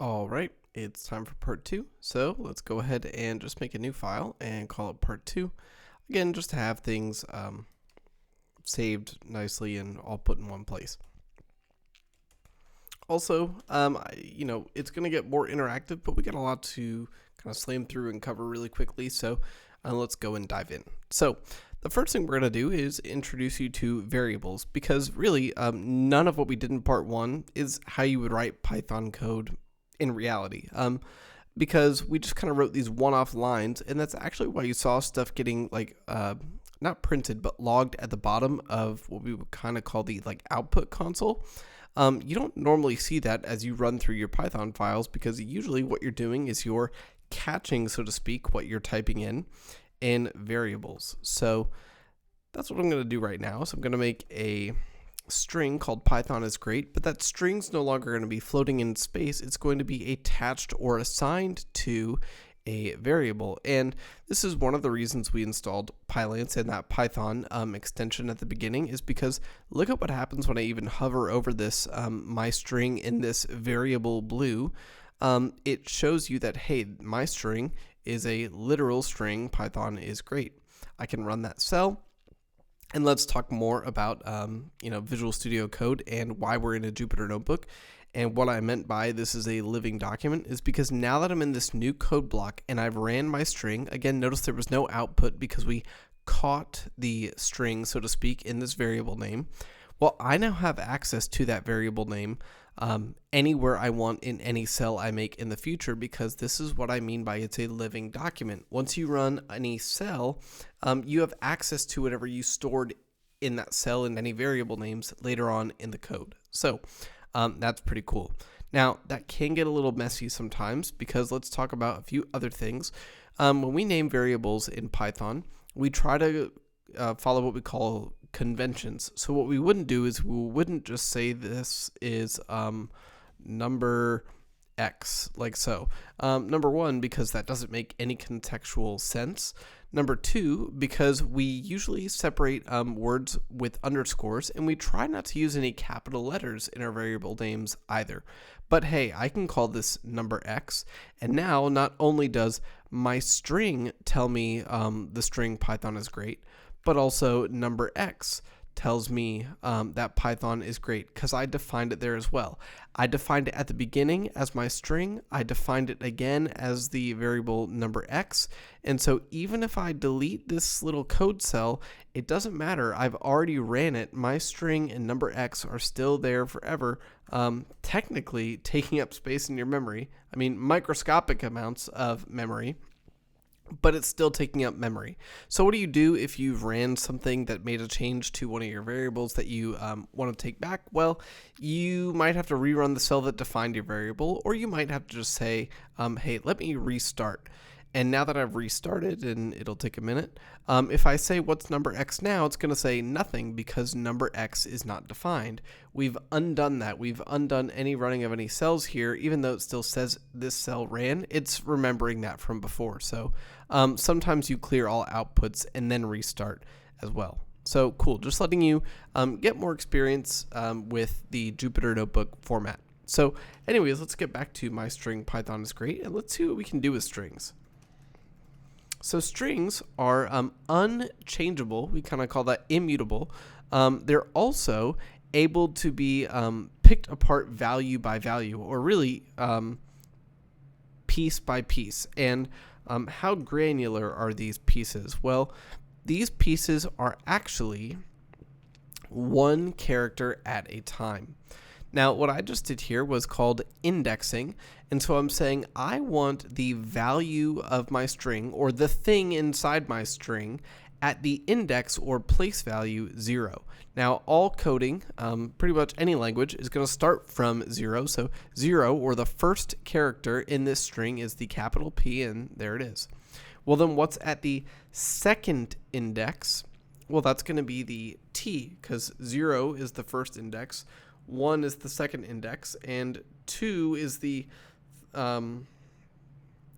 All right, it's time for part two. So let's go ahead and just make a new file and call it part two. Again, just to have things saved nicely and all put in one place. Also, it's going to get more interactive, but we got a lot to kind of slam through and cover really quickly. So let's go and dive in. So the first thing we're going to do is introduce you to variables because really none of what we did in part one is how you would write Python code in reality. Because we just kind of wrote these one-off lines, and that's actually why you saw stuff getting not printed but logged at the bottom of what we would kind of call the output console. You don't normally see that as you run through your Python files because usually what you're doing is you're catching, so to speak, what you're typing in variables. So that's what I'm going to do right now. So I'm going to make a string called Python is great, but that string's no longer going to be floating in space. It's going to be attached or assigned to a variable. And this is one of the reasons we installed Pylance and that Python extension at the beginning, is because look at what happens when I even hover over this my string in this variable blue. It shows you that, hey, my string is a literal string. Python is great. I can run that cell. And let's talk more about Visual Studio Code and why we're in a Jupyter Notebook. And what I meant by this is a living document is because now that I'm in this new code block and I've ran my string, again, notice there was no output because we caught the string, so to speak, in this variable name. Well, I now have access to that variable name anywhere I want in any cell I make in the future, because this is what I mean by it's a living document. Once you run any cell, you have access to whatever you stored in that cell and any variable names later on in the code. So that's pretty cool. Now, that can get a little messy sometimes because let's talk about a few other things. When we name variables in Python, we try to follow what we call conventions. So what we wouldn't do is we wouldn't just say this is number X, like so. Number one, because that doesn't make any contextual sense. Number two, because we usually separate words with underscores, and we try not to use any capital letters in our variable names either. But hey, I can call this number X, and now not only does my string tell me the string Python is great, but also number X tells me that Python is great because I defined it there as well. I defined it at the beginning as my string. I defined it again as the variable number X. And so even if I delete this little code cell, it doesn't matter. I've already ran it. My string and number X are still there forever, technically taking up space in your memory. I mean, microscopic amounts of memory, but it's still taking up memory. So what do you do if you've ran something that made a change to one of your variables that you want to take back? Well, you might have to rerun the cell that defined your variable, or you might have to just say, hey, let me restart. And now that I've restarted, and it'll take a minute, if I say what's number X now, it's going to say nothing because number X is not defined. We've undone that. We've undone any running of any cells here, even though it still says this cell ran. It's remembering that from before. So sometimes you clear all outputs and then restart as well. So cool, just letting you get more experience with the Jupyter Notebook format. So anyways, let's get back to my string Python is great, and let's see what we can do with strings. So strings are unchangeable. We kind of call that immutable. They're also able to be picked apart value by value, or really piece by piece. And how granular are these pieces? Well, these pieces are actually one character at a time. Now, what I just did here was called indexing. And so I'm saying I want the value of my string, or the thing inside my string, at the index or place value 0. Now, all coding, pretty much any language, is going to start from 0. So 0, or the first character in this string, is the capital P, and there it is. Well, then what's at the second index? Well, that's going to be the T, because 0 is the first index, 1 is the second index, and 2 is the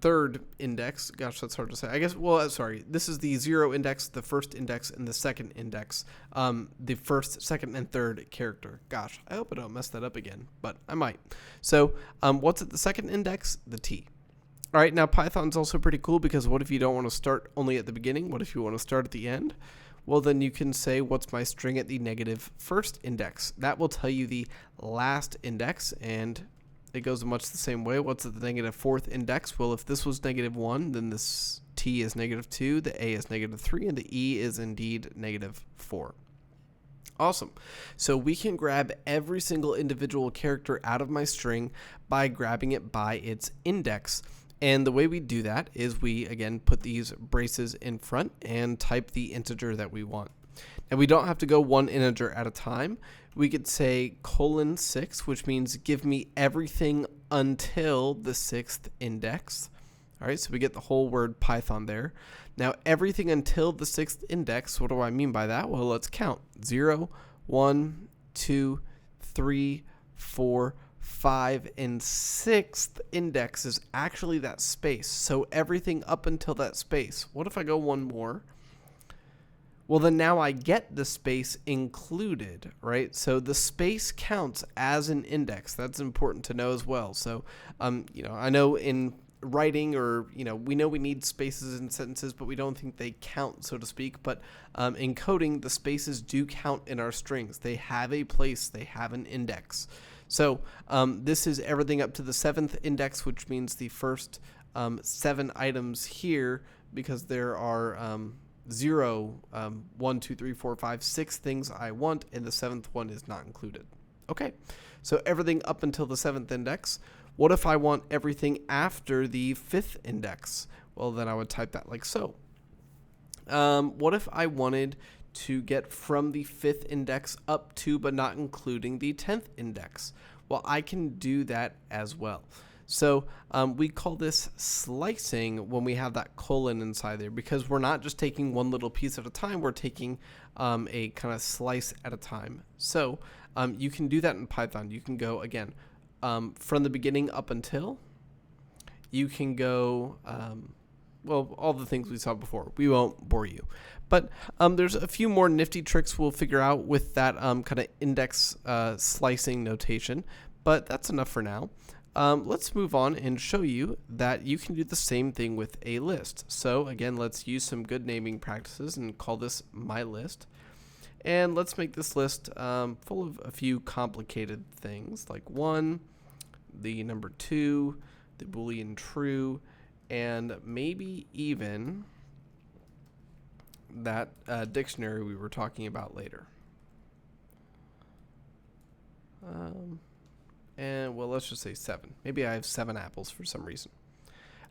third index. Gosh, that's hard to say. I guess, well, sorry. This is the 0 index, the first index, and the second index. The first, second, and third character. Gosh, I hope I don't mess that up again, but I might. So what's at the second index? The T. All right, now Python's also pretty cool because what if you don't want to start only at the beginning? What if you want to start at the end? Well, then you can say, what's my string at the negative first index? That will tell you the last index, and it goes much the same way. What's at the negative fourth index? Well, if this was negative 1, then this T is negative 2, the A is negative 3, and the E is indeed negative 4. Awesome. So we can grab every single individual character out of my string by grabbing it by its index. And the way we do that is we, again, put these braces in front and type the integer that we want. And we don't have to go one integer at a time. We could say :6, which means give me everything until the 6th index. All right, so we get the whole word Python there. Now, everything until the 6th index, what do I mean by that? Well, let's count. 0, 1, 2, 3, 4, 5, and 6th index is actually that space. So everything up until that space. What if I go one more? Well, then now I get the space included, right? So the space counts as an index. That's important to know as well. So, I know in writing or, we know we need spaces in sentences, but we don't think they count, so to speak. But in coding, the spaces do count in our strings. They have a place. They have an index. So this is everything up to the 7th index, which means the first 7 items here, because there are 0, 1, 2, 3, 4, 5, 6 things I want, and the 7th one is not included. Okay, so everything up until the 7th index. What if I want everything after the 5th index? Well, then I would type that like so. What if I wanted to get from the 5th index up to but not including the 10th index? Well, I can do that as well. So we call this slicing when we have that colon inside there, because we're not just taking one little piece at a time, we're taking a kind of slice at a time. So you can do that in Python. You can go, again, from the beginning up until. You can go, all the things we saw before. We won't bore you. But there's a few more nifty tricks we'll figure out with that kind of index slicing notation, but that's enough for now. Let's move on and show you that you can do the same thing with a list. So again, let's use some good naming practices and call this my list. And let's make this list full of a few complicated things like 1, the number 2, the Boolean true, and maybe even that dictionary we were talking about later. And well, let's just say 7. Maybe I have 7 apples for some reason.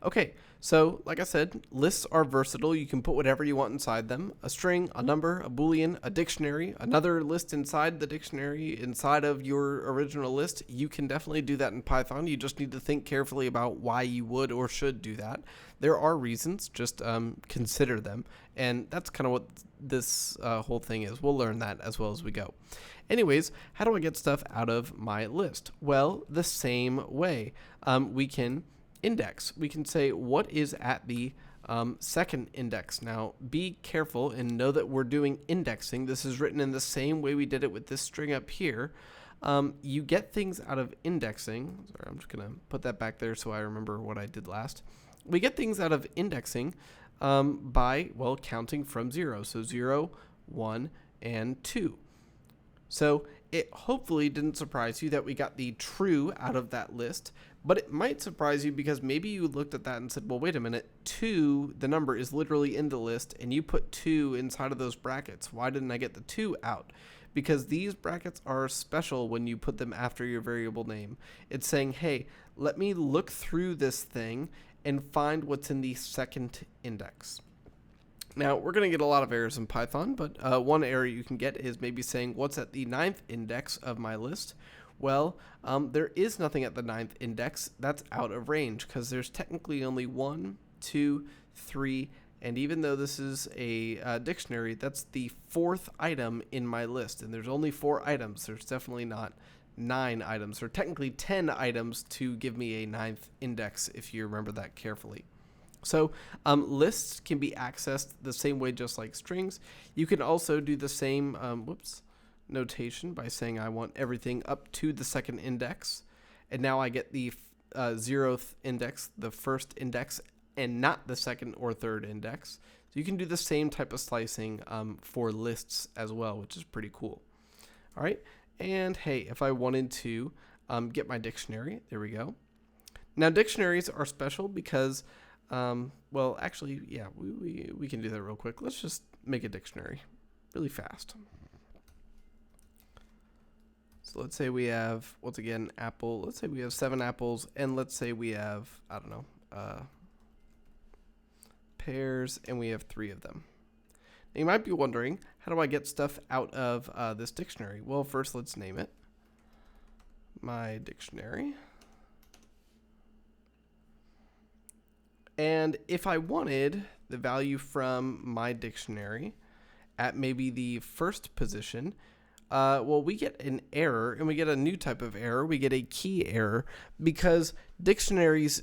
Okay, so like I said, lists are versatile. You can put whatever you want inside them. A string, a number, a Boolean, a dictionary, another list inside the dictionary, inside of your original list. You can definitely do that in Python. You just need to think carefully about why you would or should do that. There are reasons, just consider them. And that's kind of what this whole thing is. We'll learn that as well as we go. Anyways, how do I get stuff out of my list? Well, the same way. We can index. We can say what is at the second index. Now, be careful and know that we're doing indexing. This is written in the same way we did it with this string up here. You get things out of indexing. Sorry, I'm just going to put that back there so I remember what I did last. We get things out of indexing by, counting from 0. So 0, 1, and 2. So it hopefully didn't surprise you that we got the true out of that list, but it might surprise you because maybe you looked at that and said, well, wait a minute, 2, the number is literally in the list, and you put 2 inside of those brackets. Why didn't I get the 2 out? Because these brackets are special when you put them after your variable name. It's saying, hey, let me look through this thing and find what's in the second index. Now, we're going to get a lot of errors in Python, but one error you can get is maybe saying what's at the 9th index of my list. Well, there is nothing at the 9th index. That's out of range because there's technically only 1, 2, 3, and even though this is a dictionary, that's the 4th item in my list, and there's only 4 items. There's definitely not 9 items, or technically 10 items to give me a 9th index, if you remember that carefully. So lists can be accessed the same way, just like strings. You can also do the same notation by saying I want everything up to the 2nd index, and now I get the 0th index, the 1st index, and not the 2nd or 3rd index. So you can do the same type of slicing for lists as well, which is pretty cool. All right, and hey, if I wanted to get my dictionary, there we go. Now dictionaries are special because, well, actually, yeah, we can do that real quick. Let's just make a dictionary really fast. So let's say we have, once again, apple. Let's say we have 7 apples, and let's say we have, I don't know, pears, and we have 3 of them. Now you might be wondering, how do I get stuff out of this dictionary? Well, first let's name it. My dictionary. And if I wanted the value from my dictionary at maybe the 1st position, well, we get an error, and we get a new type of error. We get a key error because dictionaries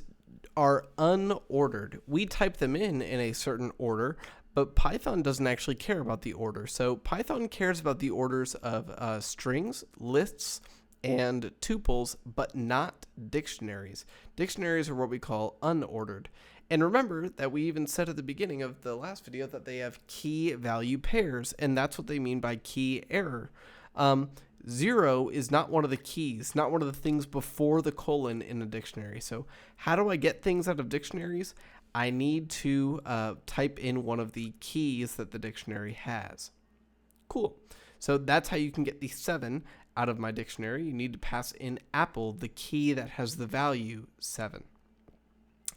are unordered. We type them in a certain order, but Python doesn't actually care about the order. So Python cares about the orders of strings, lists, and tuples, but not dictionaries. Dictionaries are what we call unordered. And remember that we even said at the beginning of the last video that they have key value pairs, and that's what they mean by key error. 0 is not one of the keys, not one of the things before the colon in a dictionary. So how do I get things out of dictionaries? I need to type in one of the keys that the dictionary has. Cool. So that's how you can get the 7 out of my dictionary. You need to pass in apple, the key that has the value 7.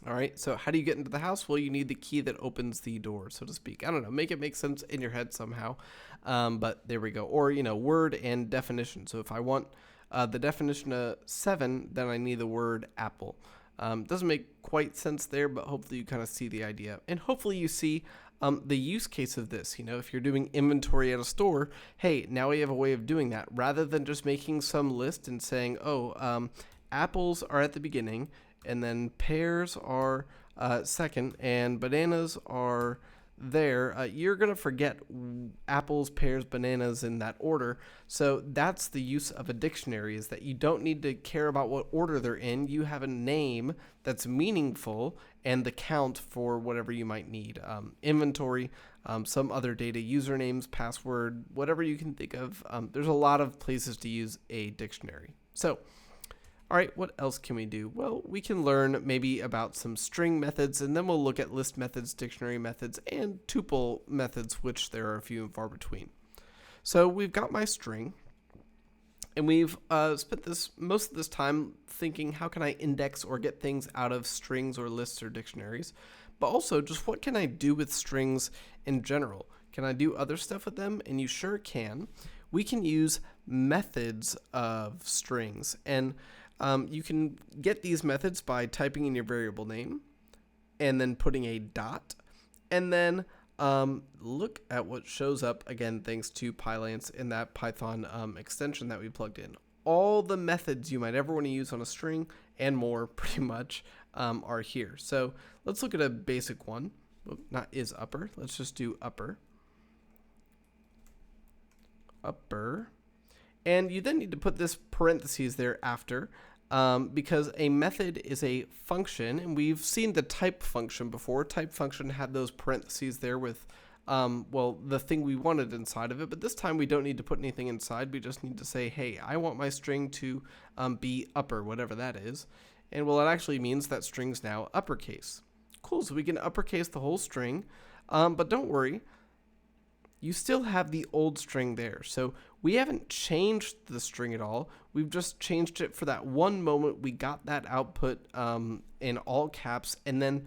All right, so how do you get into the house? Well, you need the key that opens the door, so to speak. I don't know, make it make sense in your head somehow, but there we go. Or, word and definition. So if I want the definition of 7, then I need the word apple. Doesn't make quite sense there, but hopefully you kind of see the idea. And hopefully you see the use case of this. If you're doing inventory at a store, hey, now we have a way of doing that. Rather than just making some list and saying, apples are at the beginning, and then pears are 2nd, and bananas are there. You're going to forget apples, pears, bananas in that order. So that's the use of a dictionary, is that you don't need to care about what order they're in. You have a name that's meaningful and the count for whatever you might need. Inventory, some other data, usernames, password, whatever you can think of. There's a lot of places to use a dictionary. So, all right, what else can we do? Well, we can learn maybe about some string methods, and then we'll look at list methods, dictionary methods, and tuple methods, which there are a few and far between. So we've got my string, and we've spent most of this time thinking, how can I index or get things out of strings or lists or dictionaries? But also, just what can I do with strings in general? Can I do other stuff with them? And you sure can. We can use methods of strings, and you can get these methods by typing in your variable name and then putting a dot, and then look at what shows up, again, thanks to Pylance in that Python extension that we plugged in. All the methods you might ever want to use on a string and more, pretty much, are here. So let's look at a basic one. Not is upper. Let's just do upper. Upper. And you then need to put this parentheses there after, because a method is a function, and we've seen the type function before. Type function had those parentheses there with, the thing we wanted inside of it, but this time we don't need to put anything inside. We just need to say, hey, I want my string to be upper, whatever that is. And well, it actually means that string's now uppercase. Cool, so we can uppercase the whole string, but don't worry. You still have the old string there. So we haven't changed the string at all. We've just changed it for that one moment. We got that output in all caps, and then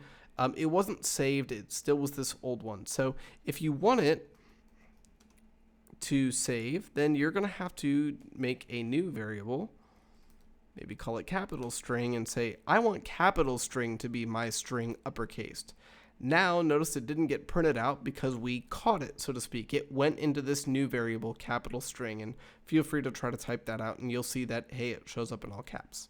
it wasn't saved. It still was this old one. So if you want it to save, then you're going to have to make a new variable, maybe call it capital string, and say, I want capital string to be my string uppercased. Now notice it didn't get printed out because we caught it, so to speak. It went into this new variable, capital string, and feel free to try to type that out and you'll see that, hey, it shows up in all caps.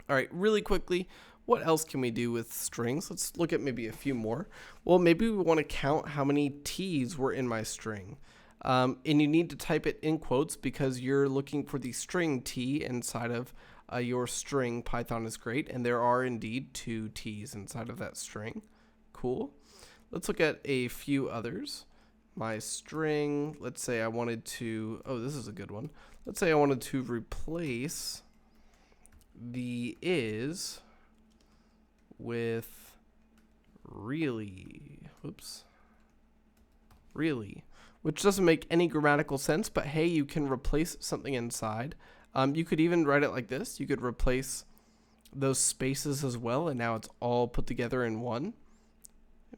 All right, really quickly, what else can we do with strings? Let's look at maybe a few more. Well, maybe we want to count how many T's were in my string. And you need to type it in quotes because you're looking for the string T inside of your string. Python is great, and there are indeed 2 T's inside of that string. Cool. Let's look at a few others. My string, let's say I wanted to, oh, this is a good one. Let's say I wanted to replace the is with really, which doesn't make any grammatical sense, but hey, you can replace something inside. You could even write it like this. You could replace those spaces as well, and now it's all put together in one.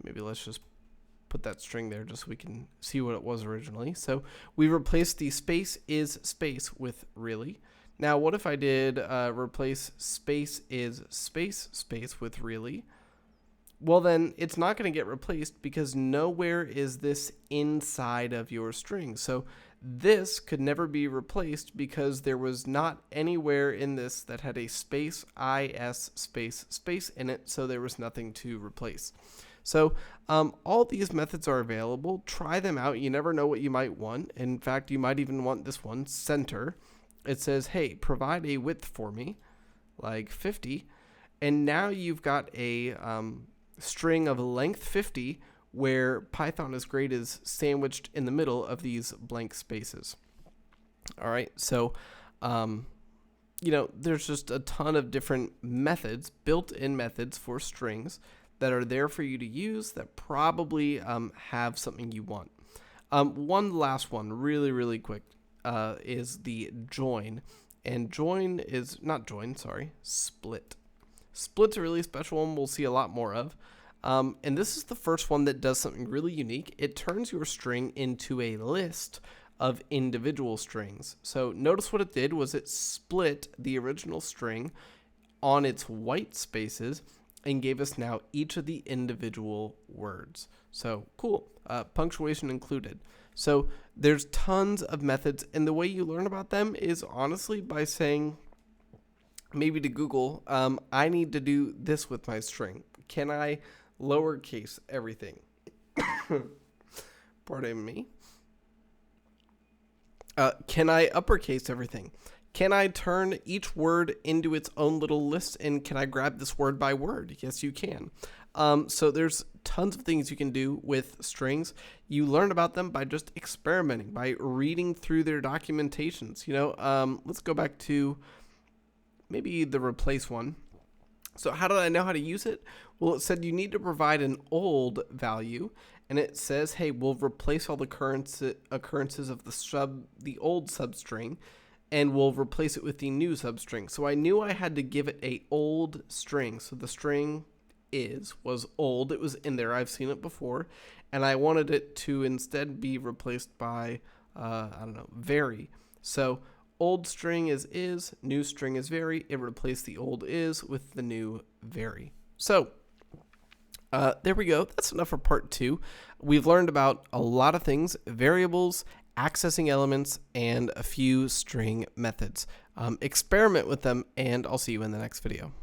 Maybe let's just put that string there just so we can see what it was originally. So we replaced the space is space with really. Now, what if I did replace space is space space with really? Well, then it's not going to get replaced because nowhere is this inside of your string. So this could never be replaced because there was not anywhere in this that had a space, is, space, space in it. So there was nothing to replace. So all these methods are available. Try them out. You never know what you might want. In fact, you might even want this one, center. It says, hey, provide a width for me, like 50. And now you've got a string of length 50 where Python is great is sandwiched in the middle of these blank spaces. All right, so there's just a ton of different methods, built-in methods for strings that are there for you to use that probably have something you want. One last one, really, really quick, is the join. And join is, not join, sorry, split. Split's a really special one we'll see a lot more of. And this is the first one that does something really unique. It turns your string into a list of individual strings. So notice what it did was it split the original string on its white spaces and gave us now each of the individual words. So cool, punctuation included. So there's tons of methods, and the way you learn about them is honestly by saying maybe to Google, I need to do this with my string. Can I lowercase everything? Pardon me. Can I uppercase everything? Can I turn each word into its own little list, and can I grab this word by word? Yes, you can. So there's tons of things you can do with strings. You learn about them by just experimenting, by reading through their documentations. Let's go back to maybe the replace one. So how did I know how to use it? Well, it said you need to provide an old value, and it says, hey, we'll replace all the occurrences of the old substring, and we'll replace it with the new substring. So I knew I had to give it a old string. So the string was old. It was in there. I've seen it before. And I wanted it to instead be replaced by, vary. So old string is, new string is vary. It replaced the old is with the new vary. So there we go. That's enough for part 2. We've learned about a lot of things, variables, accessing elements, and a few string methods. Experiment with them, and I'll see you in the next video.